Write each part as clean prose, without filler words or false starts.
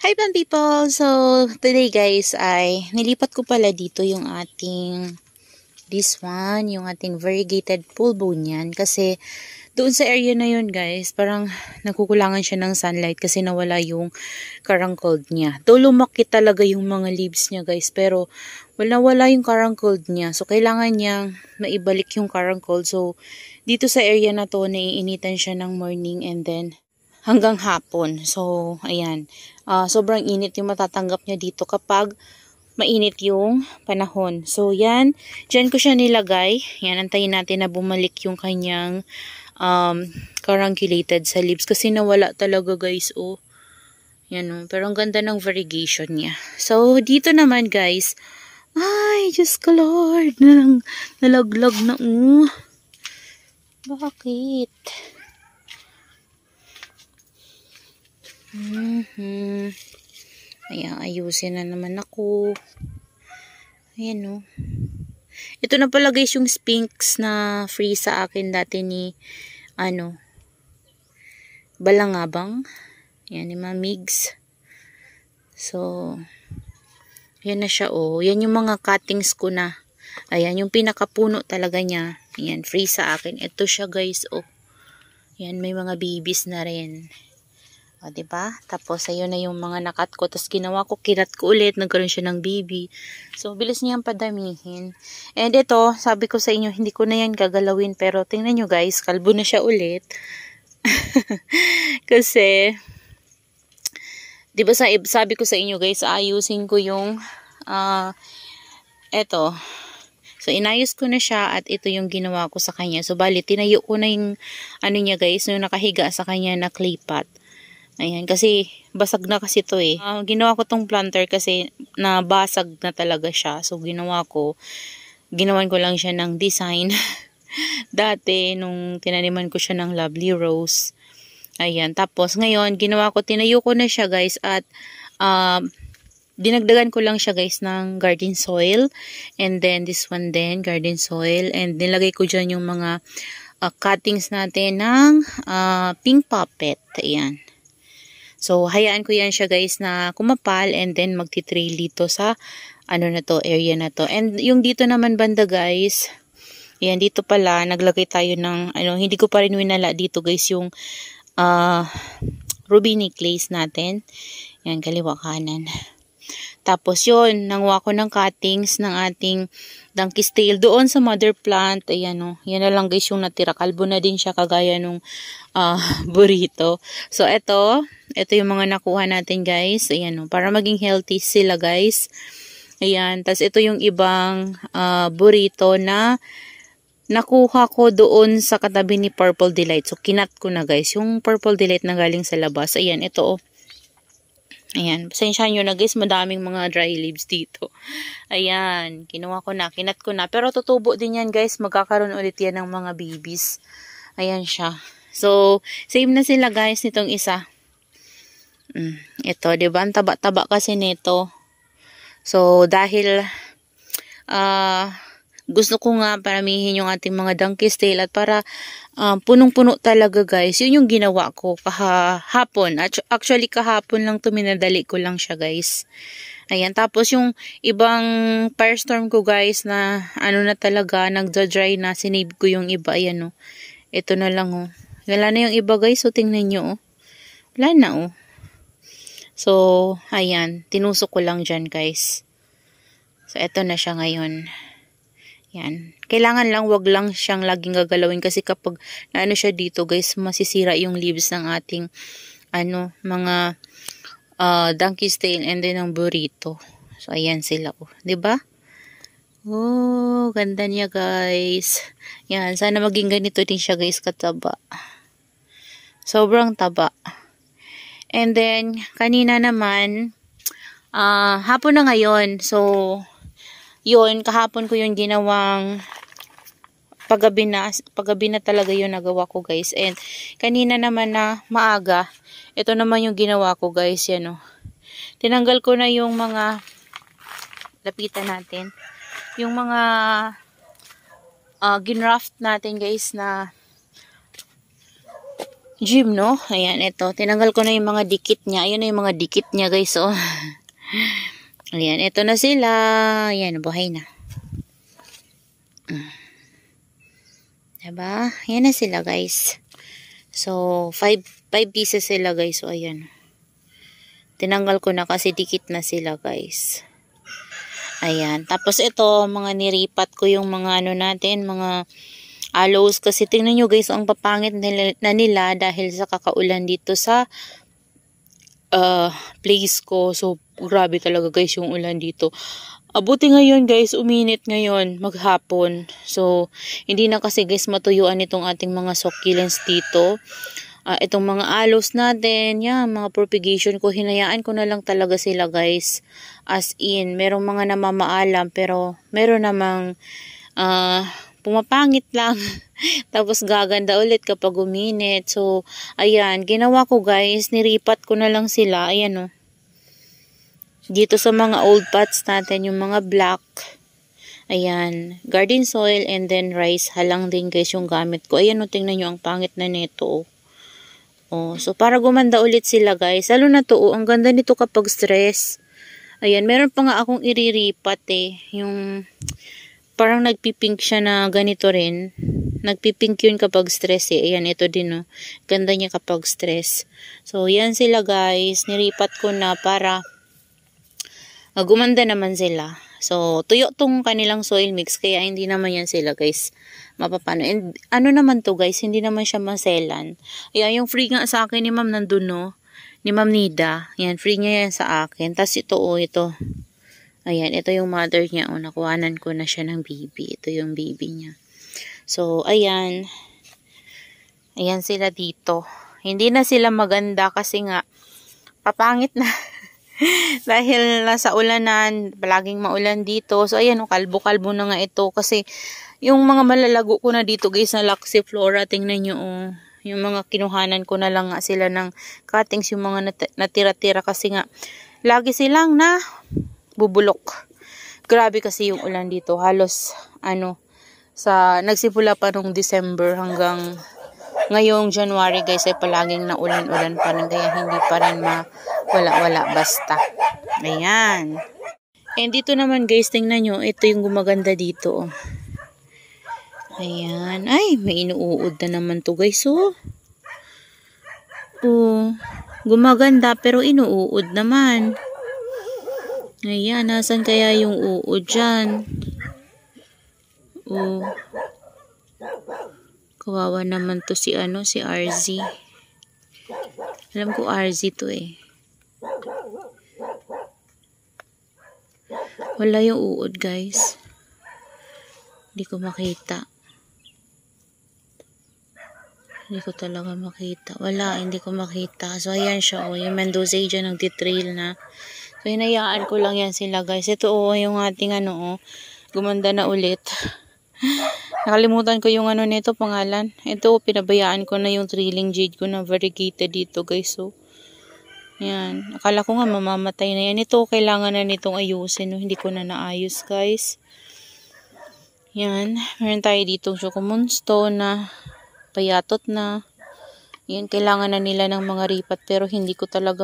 Hi pan people! So, today guys ay nilipat ko pala dito yung ating yung ating variegated pulbo niyan kasi doon sa area na yun guys, parang nakukulangan siya ng sunlight kasi nawala yung karangkold niya. Though lumaki talaga yung mga leaves niya guys, pero wala yung karangkold niya. So, kailangan niyang maibalik yung karangkold. So, dito sa area na to, naiinitan siya ng morning and then hanggang hapon. So, ayan. Sobrang init yung matatanggap niya dito kapag mainit yung panahon. So, yan. Diyan ko siya nilagay. Yan, antayin natin na bumalik yung kanyang carangulated sa leaves. Kasi nawala talaga guys, oh. Yan, oh. Pero ang ganda ng variegation niya. So, dito naman guys, ay, Diyos ko Lord, nalaglag na, oh. Bakit? Ayan, ayusin na naman ako. Ayan, oh. Ito na pala guys yung Sphinx na free sa akin dati ni, Balangabang. Ayan, ni Mamigs. So, yan na siya, oh. Yan yung mga cuttings ko na. Ayan, yung pinakapuno talaga niya. Ayan, free sa akin. Ito siya guys, oh. Ayan, may mga babies na rin. O, diba? Tapos, ayun na yung mga nakat ko. Tapos, ginawa ko, kinat ko ulit. Nagkaroon siya ng baby. So, bilis niyang padamihin. And ito, sabi ko sa inyo, hindi ko na yan gagalawin. Pero, tingnan nyo guys, kalbo na siya ulit. Kasi, diba sabi ko sa inyo guys, ayusin ko yung, eto. So, inayos ko na siya at ito yung ginawa ko sa kanya. So, bali, tinayo ko na yung, niya guys, yung nakahiga sa kanya na clay pot. Ayan, kasi basag na kasi to eh. Ginawa ko tong planter kasi nabasag na talaga siya. So, ginawan ko lang siya ng design. Dati, nung tinaniman ko siya ng Lovely Rose. Ayan, tapos ngayon, tinayo ko na siya guys at dinagdagan ko lang siya guys ng garden soil. And then, this one din, garden soil. And nilagay ko dyan yung mga cuttings natin ng pink puppet. Ayan. So, hayaan ko yan siya guys na kumapal and then magti-trail dito sa area na to. And yung dito naman banda guys, ayan, dito pala, naglagay tayo ng, hindi ko pa rin winala dito guys yung ruby necklace natin. Yan, kaliwa kanan. Tapos yun, nanguha ko ng cuttings ng ating donkey's tail doon sa mother plant. Ayan o, yan na lang guys yung natira. Kalbo na din siya kagaya nung burrito. So ito yung mga nakuha natin guys. Ayan o, para maging healthy sila guys. Ayan, tas ito yung ibang burrito na nakuha ko doon sa katabi ni Purple Delight. So kinat ko na guys, yung Purple Delight na galing sa labas. Ayan, ito o. Ayan, pasensyahan nyo na guys, madaming mga dry leaves dito. Ayan, kinuha ko na, kinat ko na. Pero tutubo din yan guys, magkakaroon ulit yan ng mga babies. Ayan siya. So, same na sila guys nitong isa. Ito, diba? Ang taba-taba kasi nito. So, dahil gusto ko nga paramihin yung ating mga donkey's tail at para punong-puno talaga guys. Yun yung ginawa ko kahapon. Actually kahapon lang to, minadali ko lang siya guys. Ayan, tapos yung ibang firestorm ko guys na na talaga, nagda-dry na, sinave ko yung iba. Ayan o. Ito na lang o. Wala na yung iba guys, so tingnan nyo o. Wala na o. So, ayan, tinusok ko lang dyan guys. So, ito na siya ngayon. Yan. Kailangan lang, wag lang siyang laging gagalawin kasi kapag siya dito guys, masisira yung leaves ng ating mga donkey's tail and then ang burrito. So ayan sila oh, 'di ba? Oh, ganda niya guys. Yan, sana maging ganito din siya guys kataba. Sobrang taba. And then kanina naman hapon na ngayon. So yun, kahapon ko yung ginawang paggabi na talaga yun nagawa ko guys. And kanina naman na maaga, ito naman yung ginawa ko guys. Yan o. Tinanggal ko na yung mga, lapitan natin, yung mga ginraft natin guys na gym, no? Ayan, ito. Tinanggal ko na yung mga dikit niya. Ayun na yung mga dikit niya, guys, oh. Ayan, ito na sila. Ayan, buhay na. Diba? Ayan na sila, guys. So, 5 pieces sila, guys. So, ayan. Tinanggal ko na kasi dikit na sila, guys. Ayan. Tapos, ito, mga niripat ko yung mga ano natin, mga aloes. Kasi, tingnan nyo, guys, ang papangit na nila dahil sa kakaulan dito sa place ko. So, grabe talaga guys yung ulan dito. Buti ngayon guys, uminit ngayon, maghapon. So, hindi na kasi guys matuyuan itong ating mga succulents dito. Itong mga aloes natin, yan, mga propagation ko, hinayaan ko na lang talaga sila guys. As in, merong mga namamaalam, pero meron namang pumapangit lang. Tapos gaganda ulit kapag uminit. So, ayan, ginawa ko guys, niripat ko na lang sila. Ayan, oh. Dito sa mga old pots natin, yung mga black. Ayan, garden soil and then rice halang din guys yung gamit ko. Ayan, oh, tingnan nyo ang pangit na nito, oh. Oh, so para gumanda ulit sila guys. Lalo na to, oh, ang ganda nito kapag stress. Ayan, meron pa nga akong iriripat eh. Yung parang nagpipink siya na ganito rin. Nagpipink yun kapag stress eh. Ayan, ito din, oh. Ganda niya kapag stress. So, yan sila guys. Niripat ko na para gumanda naman sila. So, tuyo tong kanilang soil mix. Kaya hindi naman yan sila guys mapapano. And ano naman to guys, hindi naman siya maselan. Ayan, yung free nga sa akin ni ma'am nandun, no? Ni ma'am Nida. Ayan, free niya yan sa akin. Tapos ito, oh, ito. Ayan, ito yung mother niya. Oh, nakuhanan ko na siya ng baby. Ito yung baby niya. So, ayan. Ayan sila dito. Hindi na sila maganda kasi nga papangit na. Dahil nasa ulanan, palaging maulan dito. So, ayan, oh, kalbo-kalbo na nga ito. Kasi, yung mga malalago ko na dito, guys, na Laxiflora, tingnan nyo, oh. Yung mga kinuhanan ko na lang nga sila ng cuttings, yung mga natira-tira. Kasi nga, lagi silang na bubulok. Grabe kasi yung ulan dito. Halos, nagsimula pa nung December hanggang ngayong January, guys, ay palaging na ulan-ulan pa rin. Kaya hindi pa rin wala basta. Ayan. And dito naman guys, tingnan nyo, ito yung gumaganda dito. Ayan. Ay, may inuud na naman to guys, oh. Oh, gumaganda pero inuud naman. Ayan, nasan kaya yung uod dyan? Oh. Kawawa naman to si RZ. Alam ko RZ to eh. Wala yung uod guys. Hindi ko makita. Hindi ko talaga makita. Wala, hindi ko makita. So, ayan siya. Oh, yung Mendoza dyan nagtitrail na. So, hinayaan ko lang yan sila guys. Ito, oh, yung ating gumanda na ulit. Nakalimutan ko yung nito, pangalan. Ito, pinabayaan ko na yung trailing jade ko na variegated dito guys. So, yan. Akala ko nga mamamatay na yan. Ito, kailangan na nitong ayusin. No? Hindi ko na naayos guys. Yan. Meron tayo ditong Chocomonstone na payatot na. Yan, kailangan na nila ng mga ripat. Pero hindi ko talaga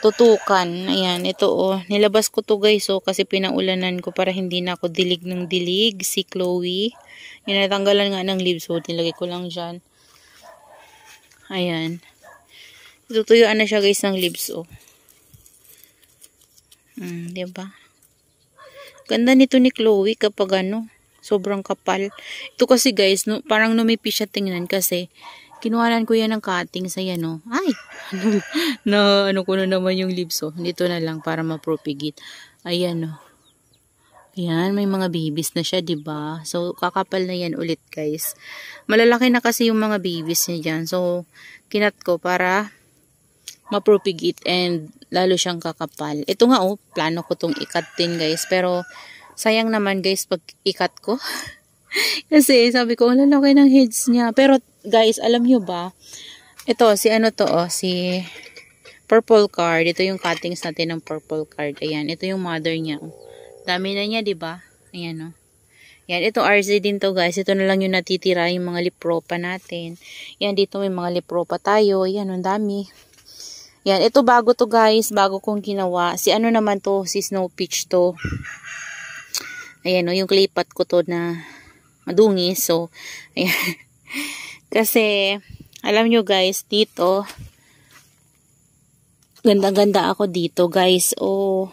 tutukan. Ayan, ito oh. Nilabas ko to guys oh. Kasi pinaulanan ko para hindi na ako dilig ng dilig. Si Chloe. Yan, natanggalan nga ng leaves. So, nilagay ko lang dyan. Ayan. Tutuyuan na siya guys ng leaves oh. Diba? Ganda nito ni Chloe kapag sobrang kapal. Ito kasi guys, no, parang numipis siya tingnan kasi kinuhanan ko yan ng cutting sa yan oh. Ay! na ko na naman yung leaves oh. Dito na lang para ma-propagate. Ayan oh. Ayan, may mga babies na siya, diba? So, kakapal na yan ulit, guys. Malalaki na kasi yung mga babies niya dyan. So, kinat ko para ma-propagate and lalo siyang kakapal. Ito nga, oh, plano ko tong ikat din, guys. Pero, sayang naman, guys, pag ikat ko. Kasi, sabi ko, ang lalaki ng heads niya. Pero, guys, alam nyo ba? Ito, si purple card. Ito yung cuttings natin ng purple card. Ayan, ito yung mother niya, oh. Dami na niya, 'di ba? Ayan oh. Yan, ito RZ din to guys. Ito na lang yung natitira yung mga lipropa natin. Yan, dito may mga lipropa tayo. Yan, ang dami. Yan, ito bago to guys. Bago kong ginawa. Si ano naman to? Si Snow Peach to. Ayan o, yung clay pot ko to na madungis. So, ayan. Kasi, alam nyo guys, dito, ganda-ganda ako dito guys. Oh,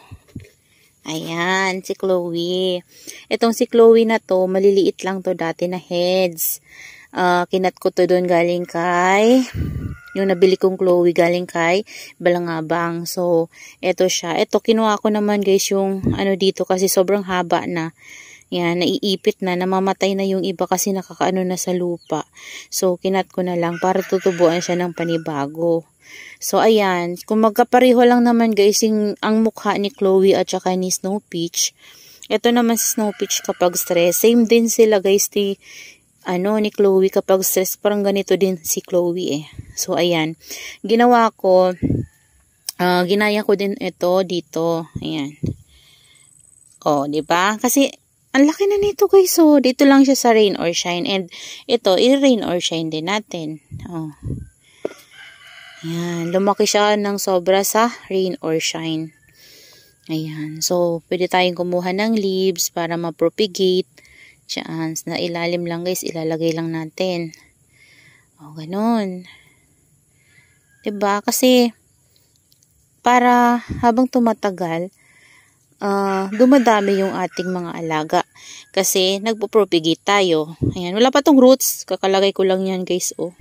ayan, si Chloe. Itong si Chloe na to, maliliit lang to dati na heads. Kinat ko to doon galing kay, yung nabili kong Chloe galing kay Balangabang. So, eto siya. Eto, kinuha ko naman guys yung ano dito kasi sobrang haba na. Yan, naiipit na, namamatay na yung iba kasi nakakaano na sa lupa. So, kinat ko na lang para tutubuan siya ng panibago. So, ayan. Kung magkapareho lang naman guys, ang mukha ni Chloe at saka ni Snow Peach. Ito naman si Snow Peach kapag stress. Same din sila guys ni Chloe kapag stress. Parang ganito din si Chloe eh. So, ayan. Ginawa ko, ginaya ko din ito dito. Ayan. Oh, diba? Kasi, ang laki na nito guys. So, dito lang siya sa rain or shine. And ito, i-rain or shine din natin. Oh. Ayan. Lumaki siya ng sobra sa rain or shine. Ayan. So, pwede tayong kumuha ng leaves para ma-propagate. Diyan. Na ilalim lang guys. Ilalagay lang natin. O, ganun. Diba? Kasi, para habang tumatagal, dumadami yung ating mga alaga. Kasi, nagpo-propagate tayo. Ayan. Wala pa tong roots. Kakalagay ko lang yan guys. Oh.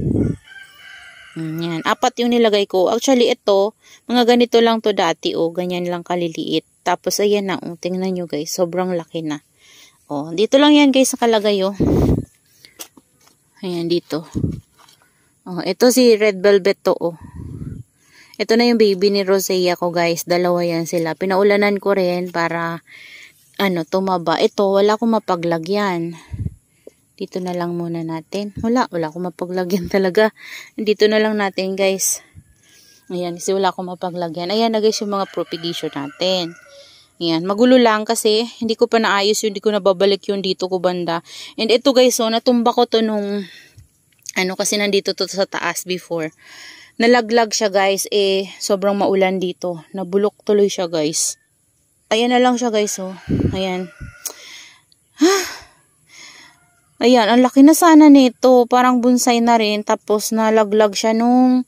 Yan. 4 yung nilagay ko. Actually, ito, mga ganito lang to dati. Oh. Ganyan lang kaliliit. Tapos, ayan na. Oh. Tingnan nyo guys. Sobrang laki na. Oh. Dito lang yan guys nakalagay. Oh. Ayan, dito. Oh. Ito si Red Velvet to. Oh. Ito na yung baby ni Rosea ko guys. Dalawa yan sila. Pinaulanan ko rin para tumaba. Ito, wala akong mapaglagyan. Dito na lang muna natin. Wala akong mapaglagyan talaga. Dito na lang natin guys. Ayan, kasi wala akong mapaglagyan. Ayan na guys yung mga propagation natin. Ayan, magulo lang kasi hindi ko pa naayos yun. Hindi ko nababalik yun dito ko banda. And ito guys, so natumba ko to nung kasi nandito to sa taas before. Nalaglag siya guys, sobrang maulan dito. Nabulok tuloy siya guys. Ayan na lang siya guys, oh. Ayan. Ayan, ang laki na sana nito. Parang bonsai na rin. Tapos nalaglag siya nung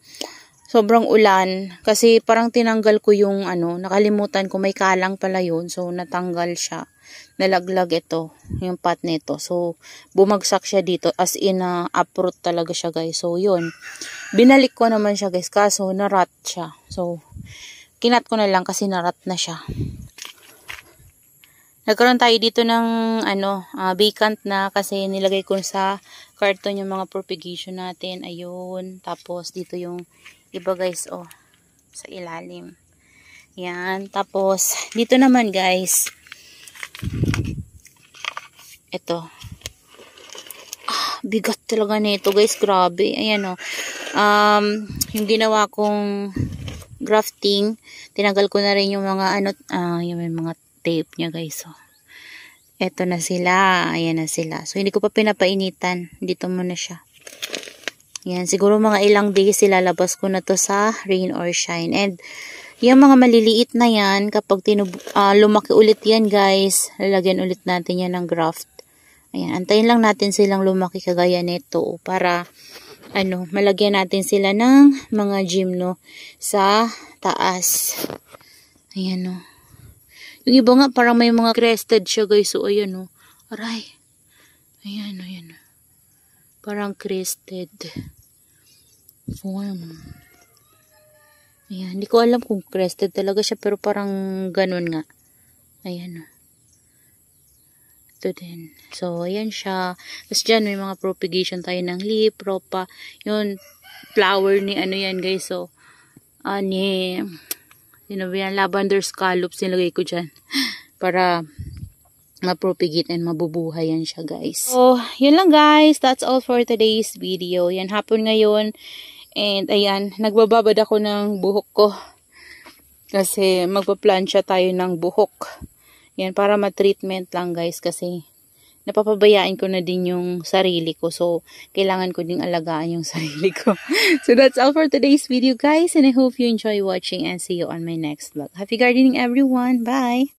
sobrang ulan. Kasi parang tinanggal ko yung nakalimutan ko may kalang pala yun. So natanggal siya. Nalaglag ito, yung pot nito. So bumagsak siya dito. As in, uproot talaga siya guys. So yun. Binalik ko naman siya guys. Kaso narat siya. So kinat ko na lang kasi narat na siya. Nagkaroon tayo dito ng vacant na kasi nilagay ko sa carton yung mga propagation natin. Ayun. Tapos dito yung iba guys, oh, sa ilalim. Yan. Tapos dito naman guys. Ito. Bigat talaga nito guys. Grabe. Ayan, oh. Yung ginawa kong grafting, tinagal ko na rin yung mga yung mga tape niya guys. So, eto na sila. Ayan na sila. So, hindi ko pa pinapainitan. Dito muna siya. Yan. Siguro mga ilang days ilalabas ko na to sa rain or shine. And, yung mga maliliit na yan, kapag lumaki ulit yan guys, lalagyan ulit natin yan ng graft. Ayan. Antayin lang natin silang lumaki kagaya nito para malagyan natin sila ng mga gymno sa taas. Ayan, oh. Yung iba nga, parang may mga crested siya guys. So, ayan o. Aray. Ayan o, ayan o. Parang crested form. Ayan. Hindi ko alam kung crested talaga siya. Pero parang ganun nga. Ayan o. Ito din. So, ayan siya. Tapos dyan, may mga propagation tayo ng leaf, propa. Yun, flower ni yan guys. So, lavender scallops nilagay ko dyan para ma-propagate and mabubuhay yan siya guys. So, yun lang guys. That's all for today's video. Yan, hapon ngayon. And ayan, nagbababad ako ng buhok ko. Kasi magpa-plancha tayo ng buhok. Yan, para ma-treatment lang guys. Kasi napapabayaan ko na din yung sarili ko. So, kailangan ko ding alagaan yung sarili ko. So, that's all for today's video, guys. And I hope you enjoy watching and see you on my next vlog. Happy gardening, everyone. Bye!